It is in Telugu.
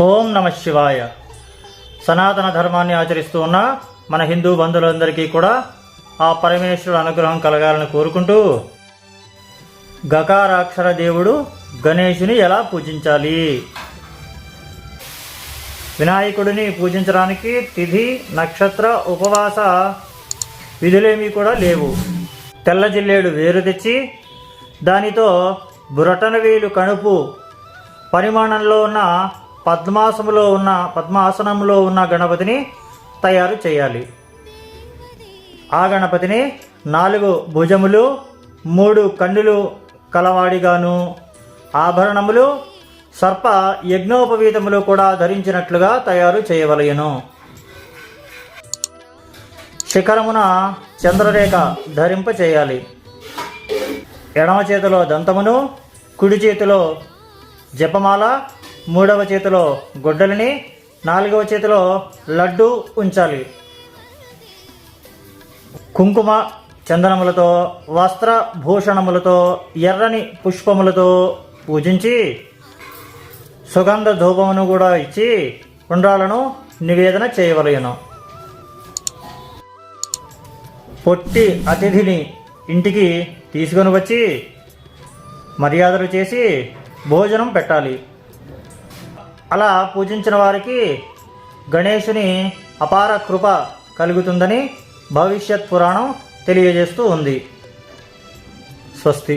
ఓం నమ శివాయ. సనాతన ధర్మాన్ని ఆచరిస్తూ ఉన్న మన హిందూ బంధువులందరికీ కూడా ఆ పరమేశ్వరుడు అనుగ్రహం కలగాలని కోరుకుంటూ, గకారాక్షర దేవుడు గణేశుని ఎలా పూజించాలి? వినాయకుడిని పూజించడానికి తిథి, నక్షత్ర, ఉపవాస విధులేమీ కూడా లేవు. తెల్ల జిల్లేడు వేరు తెచ్చి దానితో బురటన వేలు కణుపు పరిమాణంలో ఉన్న పద్మాసనంలో ఉన్న గణపతిని తయారు చేయాలి. ఆ గణపతిని 4 భుజములు 3 కన్నులు కలవాడిగాను, ఆభరణములు సర్ప యజ్ఞోపవీతములు కూడా ధరించినట్లుగా తయారు చేయవలెను. శిఖరమున చంద్రరేఖ ధరింప చేయాలి. ఎడమ చేతిలో దంతమును, కుడి చేతిలో జపమాల, 3వ చేతిలో గొడ్డలిని, 4వ చేతిలో లడ్డు ఉంచాలి. కుంకుమ చందనములతో, వస్త్రభూషణములతో, ఎర్రని పుష్పములతో పూజించి సుగంధ ధూపమును కూడా ఇచ్చి ఉండ్రాలను నివేదన చేయవలెను. పొట్టి అతిథిని ఇంటికి తీసుకొని వచ్చి మర్యాదలు చేసి భోజనం పెట్టాలి. అలా పూజించిన వారికి గణేశుని అపార కృప కలుగుతుందని భవిష్యత్ పురాణం తెలియజేస్తూ ఉంది. స్వస్తి.